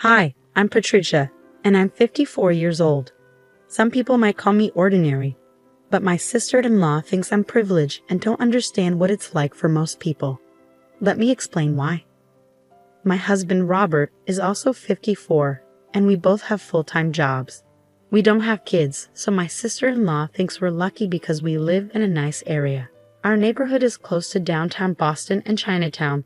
Hi, I'm Patricia, and I'm 54 years old. Some people might call me ordinary, but my sister-in-law thinks I'm privileged and don't understand what it's like for most people. Let me explain why. My husband Robert is also 54, and we both have full-time jobs. We don't have kids, so my sister-in-law thinks we're lucky because we live in a nice area. Our neighborhood is close to downtown Boston and Chinatown,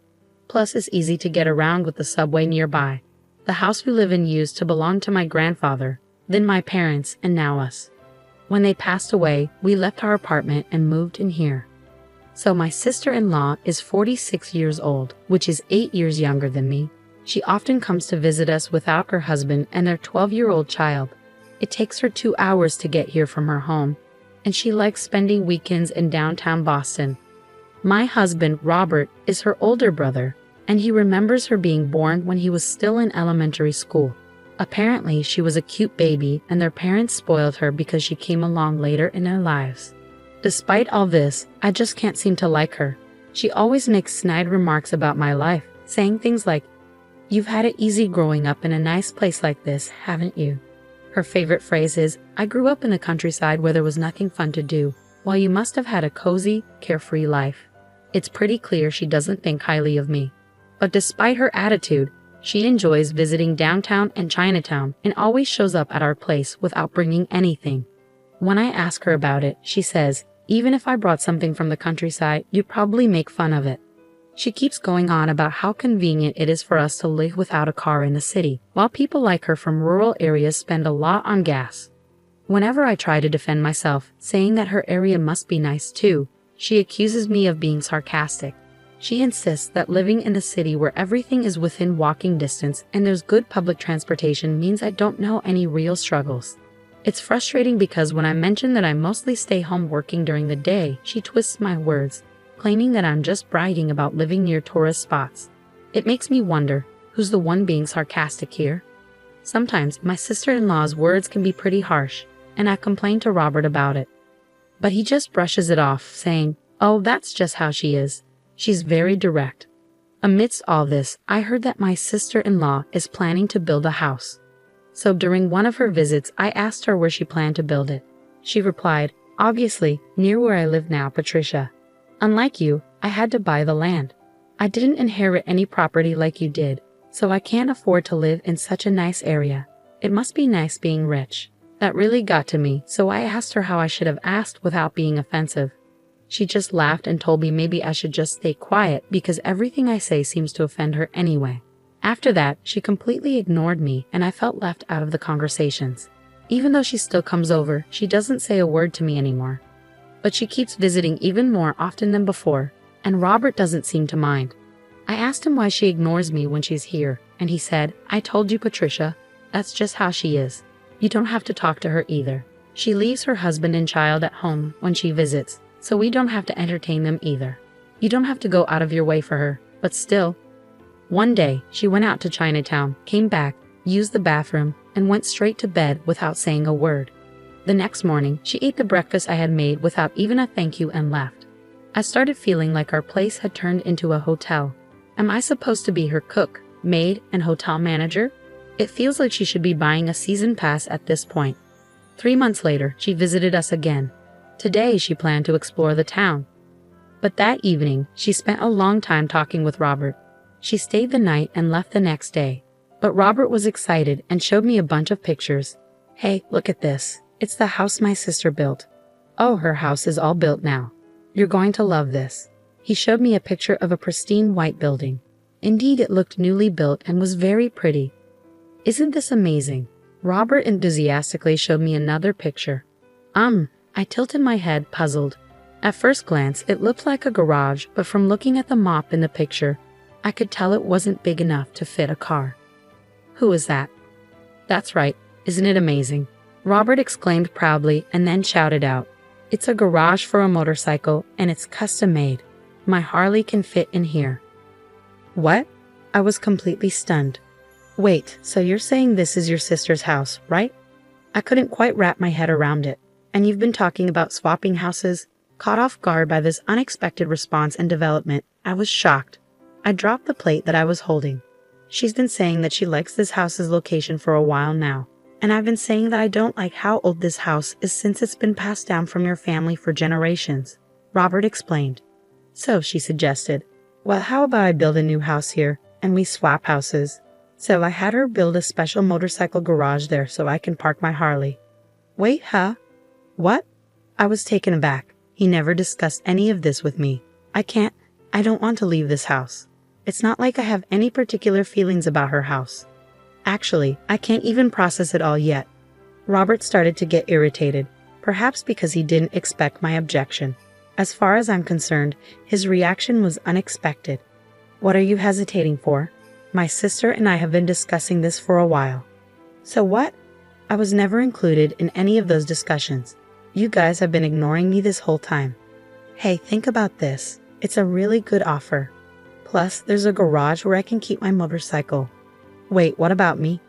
plus it's easy to get around with the subway nearby. The house we live in used to belong to my grandfather, then my parents, and now us. When they passed away, we left our apartment and moved in here. So my sister-in-law is 46 years old, which is 8 years younger than me. She often comes to visit us without her husband and their 12-year-old child. It takes her 2 hours to get here from her home, and she likes spending weekends in downtown Boston. My husband, Robert, is her older brother, and he remembers her being born when he was still in elementary school. Apparently, she was a cute baby, and their parents spoiled her because she came along later in their lives. Despite all this, I just can't seem to like her. She always makes snide remarks about my life, saying things like, "You've had it easy growing up in a nice place like this, haven't you?" Her favorite phrase is, "I grew up in the countryside where there was nothing fun to do, while you must have had a cozy, carefree life." It's pretty clear she doesn't think highly of me. But despite her attitude, she enjoys visiting downtown and Chinatown and always shows up at our place without bringing anything. When I ask her about it, she says, "Even if I brought something from the countryside, you'd probably make fun of it." She keeps going on about how convenient it is for us to live without a car in the city, while people like her from rural areas spend a lot on gas. Whenever I try to defend myself, saying that her area must be nice too, she accuses me of being sarcastic. She insists that living in a city where everything is within walking distance and there's good public transportation means I don't know any real struggles. It's frustrating because when I mention that I mostly stay home working during the day, she twists my words, claiming that I'm just bragging about living near tourist spots. It makes me wonder, who's the one being sarcastic here? Sometimes my sister-in-law's words can be pretty harsh, and I complain to Robert about it. But he just brushes it off, saying, "Oh, that's just how she is. She's very direct." Amidst all this, I heard that my sister-in-law is planning to build a house. So during one of her visits, I asked her where she planned to build it. She replied, "Obviously, near where I live now, Patricia. Unlike you, I had to buy the land. I didn't inherit any property like you did, so I can't afford to live in such a nice area. It must be nice being rich." That really got to me, so I asked her how I should have asked without being offensive. She just laughed and told me maybe I should just stay quiet because everything I say seems to offend her anyway. After that, she completely ignored me and I felt left out of the conversations. Even though she still comes over, she doesn't say a word to me anymore. But she keeps visiting even more often than before, and Robert doesn't seem to mind. I asked him why she ignores me when she's here, and he said, "I told you, Patricia, that's just how she is. You don't have to talk to her either. She leaves her husband and child at home when she visits, so we don't have to entertain them either. You don't have to go out of your way for her, but still." One day, she went out to Chinatown, came back, used the bathroom, and went straight to bed without saying a word. The next morning, she ate the breakfast I had made without even a thank you and left. I started feeling like our place had turned into a hotel. Am I supposed to be her cook, maid, and hotel manager? It feels like she should be buying a season pass at this point. 3 months later, she visited us again. Today, she planned to explore the town. But that evening, she spent a long time talking with Robert. She stayed the night and left the next day. But Robert was excited and showed me a bunch of pictures. "Hey, look at this. It's the house my sister built. Oh, her house is all built now. You're going to love this." He showed me a picture of a pristine white building. Indeed, it looked newly built and was very pretty. "Isn't this amazing?" Robert enthusiastically showed me another picture. I tilted my head, puzzled. At first glance, it looked like a garage, but from looking at the mop in the picture, I could tell it wasn't big enough to fit a car. "Who is that?" "That's right. Isn't it amazing?" Robert exclaimed proudly and then shouted out, "It's a garage for a motorcycle, and it's custom made. My Harley can fit in here." What? I was completely stunned. Wait, so you're saying this is your sister's house, right? I couldn't quite wrap my head around it. And you've been talking about swapping houses? Caught off guard by this unexpected response and development, I was shocked. I dropped the plate that I was holding. She's been saying that she likes this house's location for a while now, and I've been saying that I don't like how old this house is since it's been passed down from your family for generations, Robert explained. So she suggested, well, how about I build a new house here, and we swap houses? So I had her build a special motorcycle garage there so I can park my Harley. Wait, huh? What? I was taken aback. He never discussed any of this with me. I don't want to leave this house. It's not like I have any particular feelings about her house. Actually, I can't even process it all yet. Robert started to get irritated, perhaps because he didn't expect my objection. As far as I'm concerned, his reaction was unexpected. What are you hesitating for? My sister and I have been discussing this for a while. So what? I was never included in any of those discussions. You guys have been ignoring me this whole time. Hey, think about this. It's a really good offer. Plus, there's a garage where I can keep my motorcycle. Wait, what about me?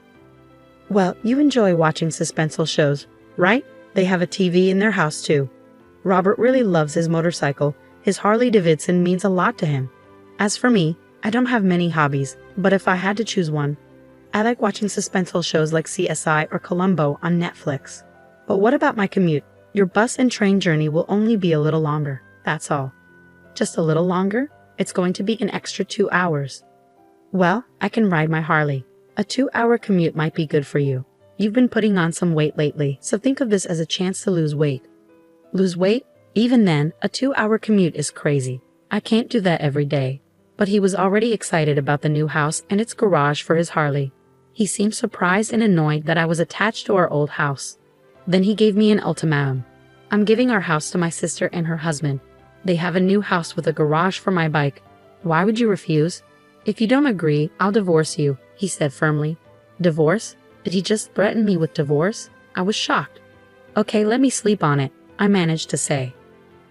Well, you enjoy watching suspenseful shows, right? They have a TV in their house too. Robert really loves his motorcycle. His Harley Davidson means a lot to him. As for me, I don't have many hobbies, but if I had to choose one, I like watching suspenseful shows like CSI or Columbo on Netflix. But what about my commute? Your bus and train journey will only be a little longer, that's all. Just a little longer? It's going to be an extra 2 hours. Well, I can ride my Harley. A 2-hour commute might be good for you. You've been putting on some weight lately, so think of this as a chance to lose weight. Lose weight? Even then, a 2-hour commute is crazy. I can't do that every day. But he was already excited about the new house and its garage for his Harley. He seemed surprised and annoyed that I was attached to our old house. Then he gave me an ultimatum. I'm giving our house to my sister and her husband. They have a new house with a garage for my bike. Why would you refuse? If you don't agree, I'll divorce you, he said firmly. Divorce? Did he just threaten me with divorce? I was shocked. Okay, let me sleep on it, I managed to say.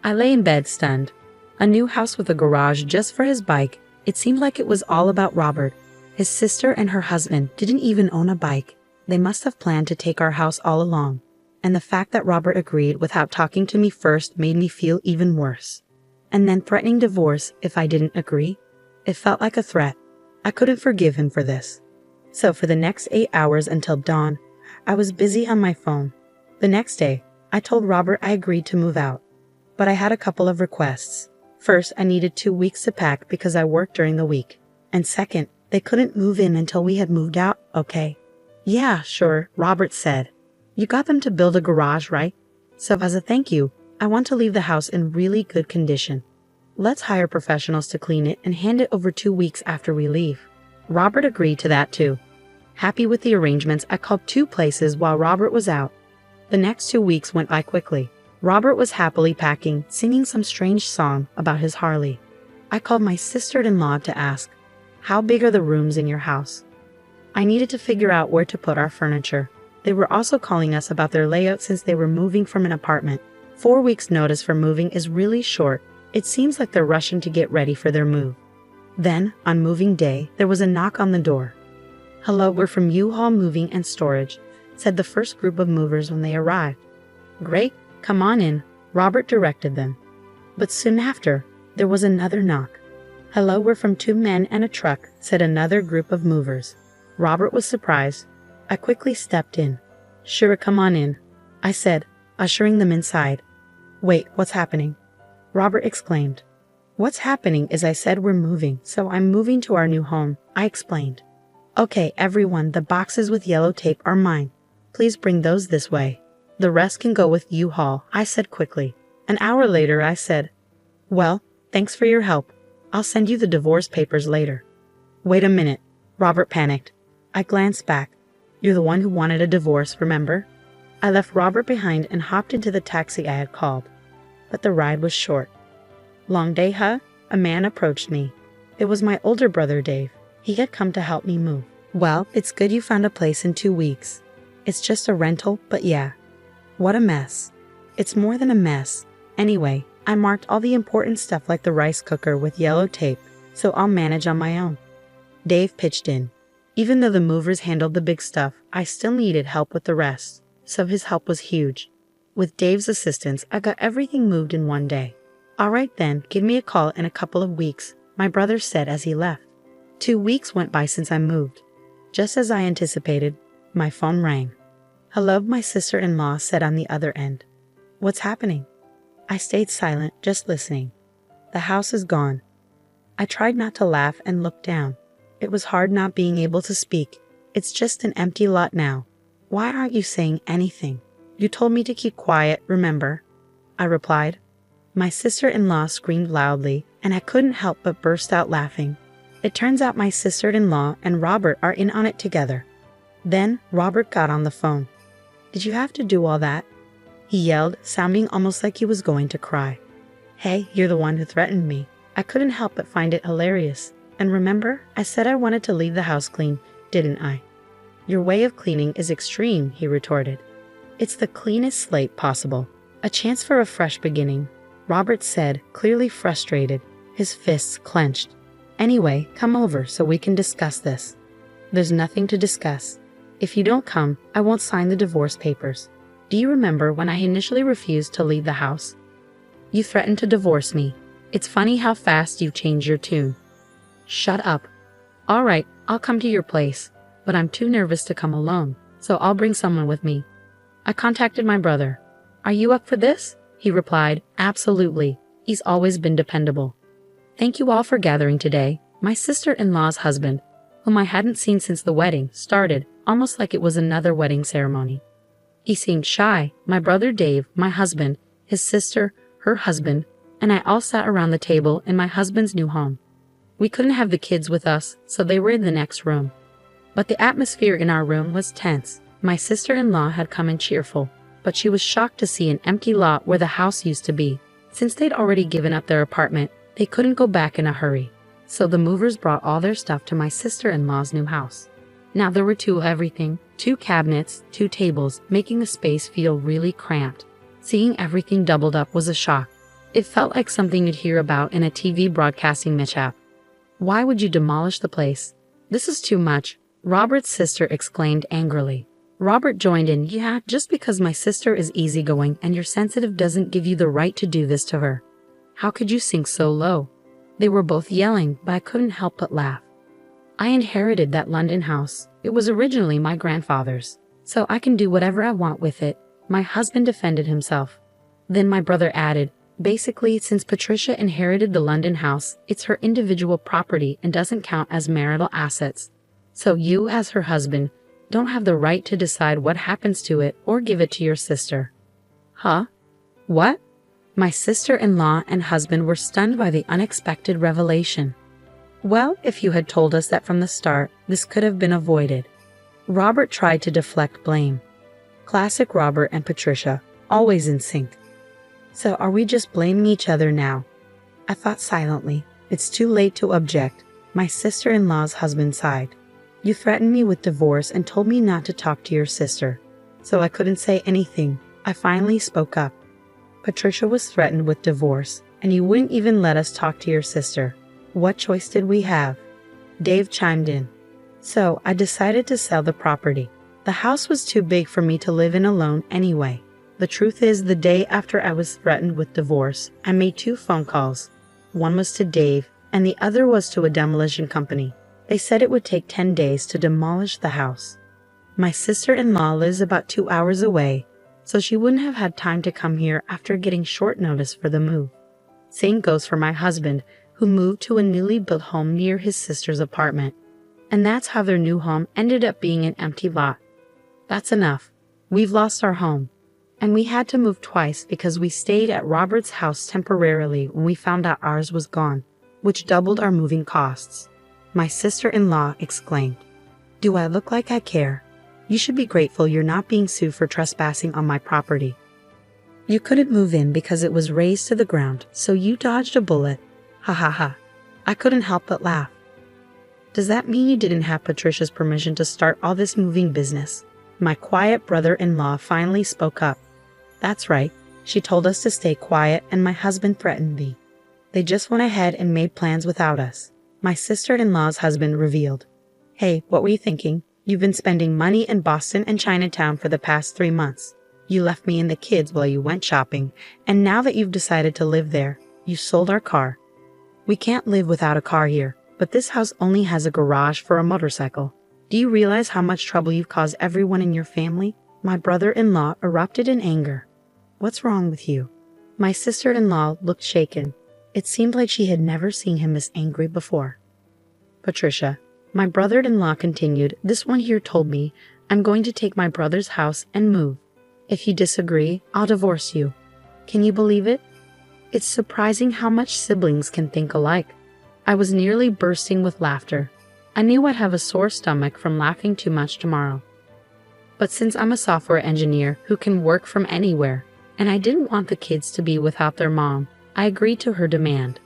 I lay in bed stunned. A new house with a garage just for his bike. It seemed like it was all about Robert. His sister and her husband didn't even own a bike. They must have planned to take our house all along. And the fact that Robert agreed without talking to me first made me feel even worse. And then threatening divorce if I didn't agree? It felt like a threat. I couldn't forgive him for this. So for the next 8 hours until dawn, I was busy on my phone. The next day, I told Robert I agreed to move out. But I had a couple of requests. First, I needed 2 weeks to pack because I worked during the week. And second, they couldn't move in until we had moved out, okay? Yeah, sure, Robert said. You got them to build a garage, right? So as a thank you, I want to leave the house in really good condition. Let's hire professionals to clean it and hand it over 2 weeks after we leave. Robert agreed to that too. Happy with the arrangements, I called 2 places while Robert was out. The next 2 weeks went by quickly. Robert was happily packing, singing some strange song about his Harley. I called my sister-in-law to ask, how big are the rooms in your house? I needed to figure out where to put our furniture. They were also calling us about their layout since they were moving from an apartment. 4 weeks' notice for moving is really short. It seems like they're rushing to get ready for their move. Then, on moving day, there was a knock on the door. Hello, we're from U-Haul Moving and Storage, said the first group of movers when they arrived. Great, come on in, Robert directed them. But soon after, there was another knock. Hello, we're from 2 men and a truck, said another group of movers. Robert was surprised. I quickly stepped in. Sure, come on in, I said, ushering them inside. Wait, what's happening? Robert exclaimed. What's happening is I said we're moving, so I'm moving to our new home, I explained. Okay, everyone, the boxes with yellow tape are mine. Please bring those this way. The rest can go with U-Haul, I said quickly. An hour later, I said, well, thanks for your help. I'll send you the divorce papers later. Wait a minute, Robert panicked. I glanced back. You're the one who wanted a divorce, remember? I left Robert behind and hopped into the taxi I had called. But the ride was short. Long day, huh? A man approached me. It was my older brother, Dave. He had come to help me move. Well, it's good you found a place in 2 weeks. It's just a rental, but yeah. What a mess. It's more than a mess. Anyway, I marked all the important stuff like the rice cooker with yellow tape, so I'll manage on my own. Dave pitched in. Even though the movers handled the big stuff, I still needed help with the rest, so his help was huge. With Dave's assistance, I got everything moved in 1 day. All right then, give me a call in a couple of weeks, my brother said as he left. 2 weeks went by since I moved. Just as I anticipated, my phone rang. Hello, my sister-in-law said on the other end. What's happening? I stayed silent, just listening. The house is gone. I tried not to laugh and looked down. It was hard not being able to speak. It's just an empty lot now. Why aren't you saying anything? You told me to keep quiet, remember? I replied. My sister-in-law screamed loudly, and I couldn't help but burst out laughing. It turns out my sister-in-law and Robert are in on it together. Then Robert got on the phone. Did you have to do all that? He yelled, sounding almost like he was going to cry. Hey, you're the one who threatened me. I couldn't help but find it hilarious. And remember, I said I wanted to leave the house clean, didn't I? Your way of cleaning is extreme, he retorted. It's the cleanest slate possible. A chance for a fresh beginning, Robert said, clearly frustrated, his fists clenched. Anyway, come over so we can discuss this. There's nothing to discuss. If you don't come, I won't sign the divorce papers. Do you remember when I initially refused to leave the house? You threatened to divorce me. It's funny how fast you've changed your tune. Shut up. All right, I'll come to your place, but I'm too nervous to come alone, so I'll bring someone with me. I contacted my brother. Are you up for this? He replied, absolutely. He's always been dependable. Thank you all for gathering today. My sister-in-law's husband, whom I hadn't seen since the wedding, started, almost like it was another wedding ceremony. He seemed shy. My brother Dave, my husband, his sister, her husband, and I all sat around the table in my husband's new home. We couldn't have the kids with us, so they were in the next room. But the atmosphere in our room was tense. My sister-in-law had come in cheerful, but she was shocked to see an empty lot where the house used to be. Since they'd already given up their apartment, they couldn't go back in a hurry. So the movers brought all their stuff to my sister-in-law's new house. Now there were two of everything, 2 cabinets, 2 tables, making the space feel really cramped. Seeing everything doubled up was a shock. It felt like something you'd hear about in a TV broadcasting mishap. Why would you demolish the place? This is too much, Robert's sister exclaimed angrily. Robert joined in, yeah, just because my sister is easygoing and you're sensitive doesn't give you the right to do this to her. How could you sink so low? They were both yelling, but I couldn't help but laugh. I inherited that London house. It was originally my grandfather's, so I can do whatever I want with it. My husband defended himself. Then my brother added, basically, since Patricia inherited the London house, it's her individual property and doesn't count as marital assets. So you, as her husband, don't have the right to decide what happens to it or give it to your sister. Huh? What? My sister-in-law and husband were stunned by the unexpected revelation. Well, if you had told us that from the start, this could have been avoided. Robert tried to deflect blame. Classic Robert and Patricia, always in sync. So are we just blaming each other now? I thought silently. It's too late to object. My sister-in-law's husband sighed. You threatened me with divorce and told me not to talk to your sister. So I couldn't say anything. I finally spoke up. Patricia was threatened with divorce, and you wouldn't even let us talk to your sister. What choice did we have? Dave chimed in. So I decided to sell the property. The house was too big for me to live in alone anyway. The truth is, the day after I was threatened with divorce, I made 2 phone calls. One was to Dave, and the other was to a demolition company. They said it would take 10 days to demolish the house. My sister-in-law lives about 2 hours away, so she wouldn't have had time to come here after getting short notice for the move. Same goes for my husband, who moved to a newly built home near his sister's apartment. And that's how their new home ended up being an empty lot. That's enough. We've lost our home. And we had to move twice because we stayed at Robert's house temporarily when we found out ours was gone, which doubled our moving costs. My sister-in-law exclaimed, Do I look like I care? You should be grateful you're not being sued for trespassing on my property. You couldn't move in because it was razed to the ground, so you dodged a bullet. Ha ha ha. I couldn't help but laugh. Does that mean you didn't have Patricia's permission to start all this moving business? My quiet brother-in-law finally spoke up. That's right. She told us to stay quiet and my husband threatened me. They just went ahead and made plans without us. My sister-in-law's husband revealed. Hey, what were you thinking? You've been spending money in Boston and Chinatown for the past 3 months. You left me and the kids while you went shopping, and now that you've decided to live there, you sold our car. We can't live without a car here. but this house only has a garage for a motorcycle. Do you realize how much trouble you've caused everyone in your family?" My brother-in-law erupted in anger. "What's wrong with you?" My sister-in-law looked shaken. It seemed like she had never seen him this angry before. "Patricia," my brother-in-law continued, "this one here told me I'm going to take my brother's house and move. If you disagree, I'll divorce you. Can you believe it? It's surprising how much siblings can think alike." I was nearly bursting with laughter. I knew I'd have a sore stomach from laughing too much tomorrow. But since I'm a software engineer who can work from anywhere, and I didn't want the kids to be without their mom, I agreed to her demand.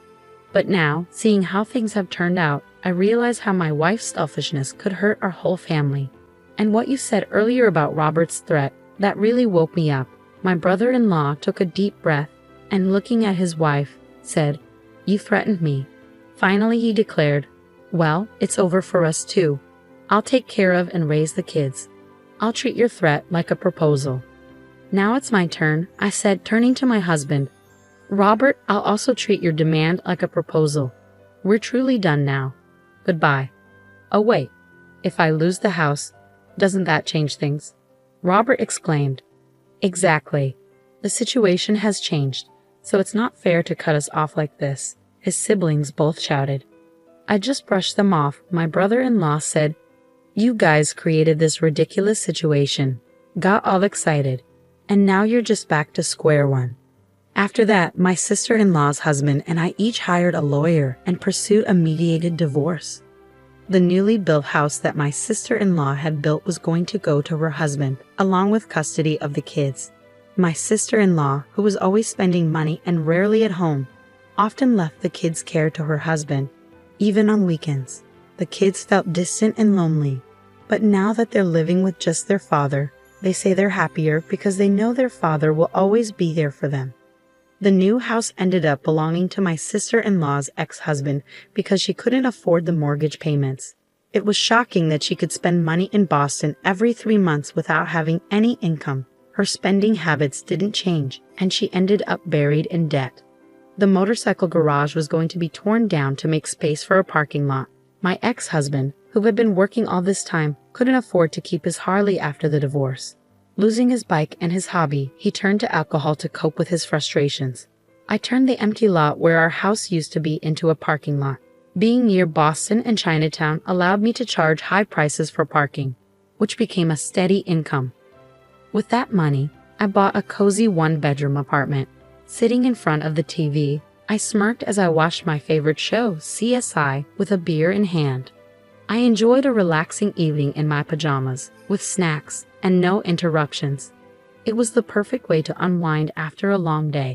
But now, seeing how things have turned out, I realize how my wife's selfishness could hurt our whole family. And what you said earlier about Robert's threat, that really woke me up. My brother-in-law took a deep breath and, looking at his wife, said, "You threatened me." Finally, he declared, "Well, it's over for us too. I'll take care of and raise the kids. I'll treat your threat like a proposal." "Now it's my turn," I said, turning to my husband. "Robert, I'll also treat your demand like a proposal. We're truly done now. Goodbye." "Oh wait, if I lose the house, doesn't that change things?" Robert exclaimed. "Exactly. The situation has changed, so it's not fair to cut us off like this," his siblings both shouted. I just brushed them off. My brother-in-law said, "You guys created this ridiculous situation, got all excited, and now you're just back to square one." After that, my sister-in-law's husband and I each hired a lawyer and pursued a mediated divorce. The newly built house that my sister-in-law had built was going to go to her husband, along with custody of the kids. My sister-in-law, who was always spending money and rarely at home, often left the kids' care to her husband, even on weekends. The kids felt distant and lonely, but now that they're living with just their father, they say they're happier because they know their father will always be there for them. The new house ended up belonging to my sister-in-law's ex-husband because she couldn't afford the mortgage payments. It was shocking that she could spend money in Boston every 3 months without having any income. Her spending habits didn't change, and she ended up buried in debt. The motorcycle garage was going to be torn down to make space for a parking lot. My ex-husband, who had been working all this time, couldn't afford to keep his Harley after the divorce. Losing his bike and his hobby, he turned to alcohol to cope with his frustrations. I turned the empty lot where our house used to be into a parking lot. Being near Boston and Chinatown allowed me to charge high prices for parking, which became a steady income. With that money, I bought a cozy one-bedroom apartment. Sitting in front of the TV, I smirked as I watched my favorite show, CSI, with a beer in hand. I enjoyed a relaxing evening in my pajamas, with snacks and no interruptions. It was the perfect way to unwind after a long day.